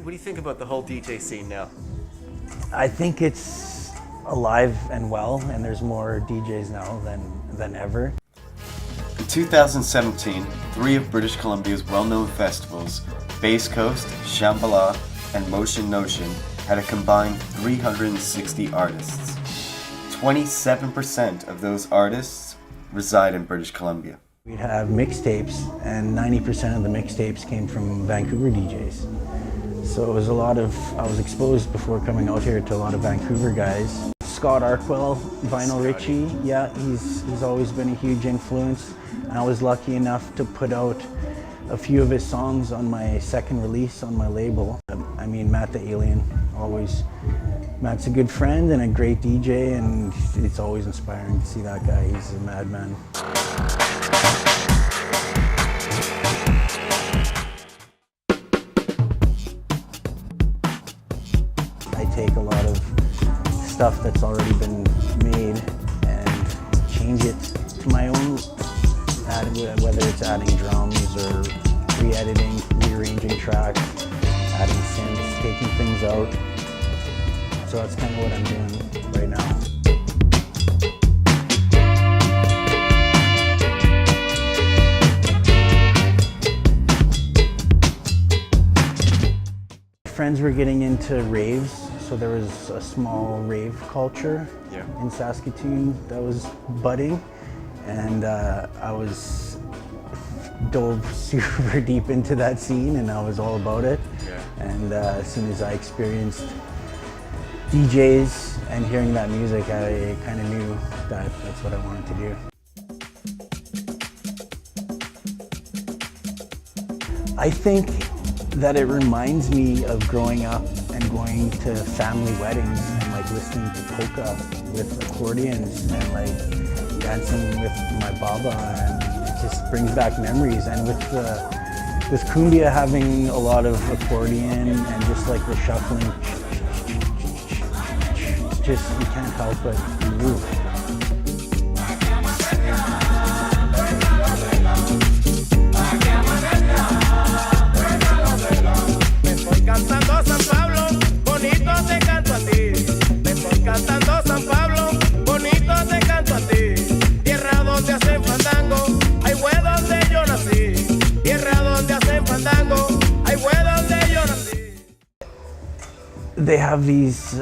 do you think about the whole DJ scene now? I think it's alive and well, and there's more DJs now than ever. In 2017, 3 of British Columbia's well-known festivals, Bass Coast, Shambhala, and Motion Notion, had a combined 360 artists. 27% of those artists reside in British Columbia. We'd have mixtapes, and 90% of the mixtapes came from Vancouver DJs. So it was I was exposed before coming out here to a lot of Vancouver guys. Scott Arkwell, Vinyl Richie, yeah, he's always been a huge influence. And I was lucky enough to put out a few of his songs on my second release on my label. I mean, Matt the Alien, Matt's a good friend and a great DJ, and it's always inspiring to see that guy. He's a madman. I take a lot of stuff that's already been made and change it to my own, whether it's adding drums or re-editing, rearranging tracks, adding synths, taking things out. So that's kind of what I'm doing right now. Friends were getting into raves, so there was a small rave culture in Saskatchewan that was budding, and I dove super deep into that scene, and I was all about it. And as soon as I experienced DJs and hearing that music, I kind of knew that that's what I wanted to do. I think that it reminds me of growing up and going to family weddings and like listening to polka with accordions and like dancing with my baba, and it just brings back memories. And with Cumbia having a lot of accordion and just like the shuffling, just you can't help but move. They have these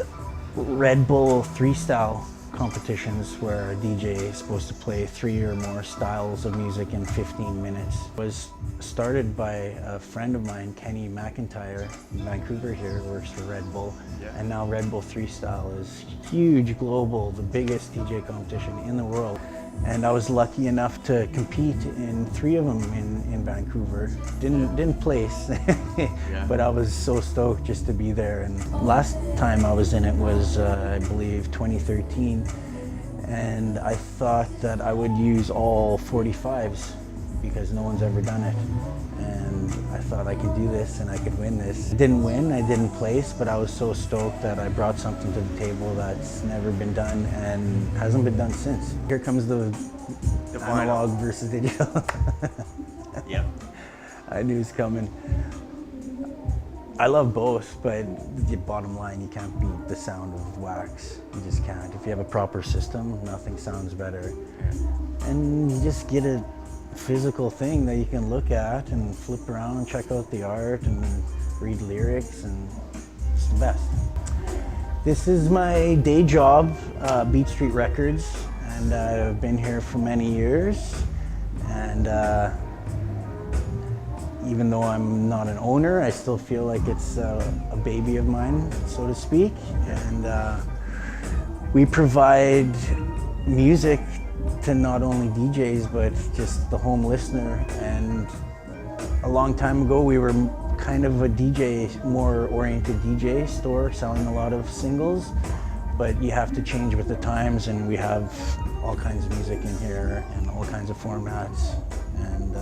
Red Bull 3-style competitions where a DJ is supposed to play 3 or more styles of music in 15 minutes. It was started by a friend of mine, Kenny McIntyre, in Vancouver here, works for Red Bull. And now Red Bull 3-style is huge, global, the biggest DJ competition in the world. And I was lucky enough to compete in 3 of them in Vancouver. Didn't place, but I was so stoked just to be there. And last time I was in it was, I believe, 2013. And I thought that I would use all 45s because no one's ever done it. And I thought I could do this and I could win this. I didn't win, I didn't place, but I was so stoked that I brought something to the table that's never been done and hasn't been done since. Here comes the analog versus digital. I knew it was coming. I love both, but the bottom line, you can't beat the sound of wax. You just can't. If you have a proper system, nothing sounds better. And you just get a physical thing that you can look at and flip around and check out the art and read lyrics, and it's the best. This is my day job, Beat Street Records, and I've been here for many years. And even though I'm not an owner, I still feel like it's a baby of mine, so to speak. And we provide music to not only DJs, but just the home listener. And a long time ago, we were kind of a DJ, more oriented DJ store, selling a lot of singles, but you have to change with the times, and we have all kinds of music in here and all kinds of formats. And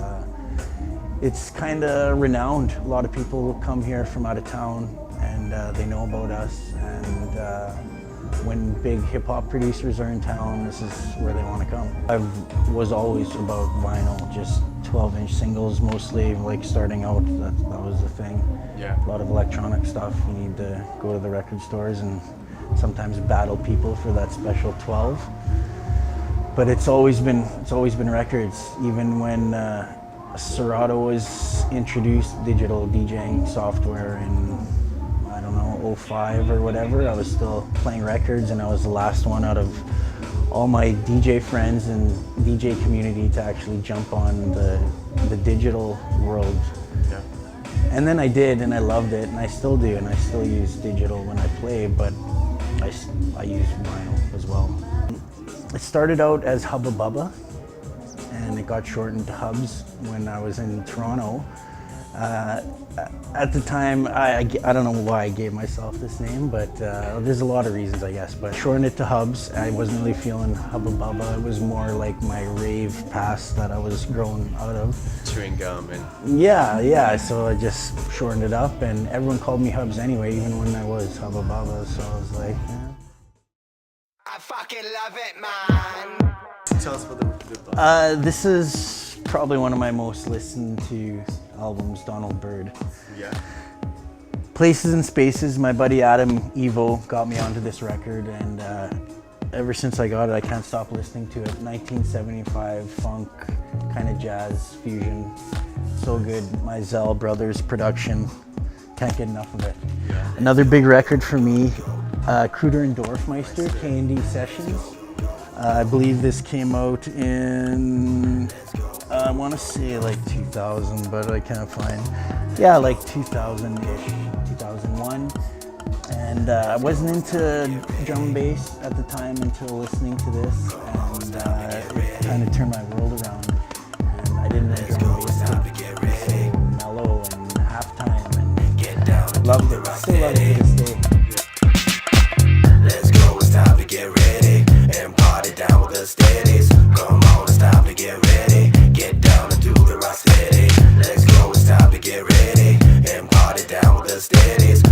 it's kind of renowned. A lot of people come here from out of town, and they know about us. And when big hip-hop producers are in town, this is where they want to come. I was always about vinyl, just 12-inch singles mostly, like starting out, that was the thing. Yeah. A lot of electronic stuff. You need to go to the record stores and sometimes battle people for that special 12. But it's always been records. Even when Serato was introduced, digital DJing software in, I don't know, 05 or whatever, I was still playing records, and I was the last one out of all my DJ friends and DJ community to actually jump on the digital world. Yeah. And then I did, and I loved it, and I still do, and I still use digital when I play, but I use vinyl as well. It started out as HUBBZ, and it got shortened to HUBBZ when I was in Toronto. At the time, I don't know why I gave myself this name, but there's a lot of reasons, I guess. But shortened it to HUBBZ. I wasn't really feeling HUBBZ. It was more like my rave past that I was growing out of. Chewing gum and... Yeah. So I just shortened it up, and everyone called me HUBBZ anyway, even when I was HUBBZ. So I was like, yeah. I fucking love it, man. Tell us about the This is probably one of my most listened to albums, Donald Byrd. Yeah. Places and Spaces. My buddy Adam Evo got me onto this record, and ever since I got it, I can't stop listening to it. 1975 funk, kind of jazz fusion. So good. My Zell Brothers production. Can't get enough of it. Yeah. Another big record for me, Kruder and Dorfmeister, K&D Sessions. I believe this came out in, I want to say like 2000, but I can't find. Yeah, like 2000-ish, 2001. And I wasn't into drum and bass at the time until listening to this, and it kind of turned my world around. And I didn't know drum and bass was so mellow and halftime, and loved it. Still love it to this day. Let's go, it's time to get ready and party down with the steadies. Come on, it's time to get ready. Get down and do the rock steady. Let's go, it's time to get ready and party down with the steadies.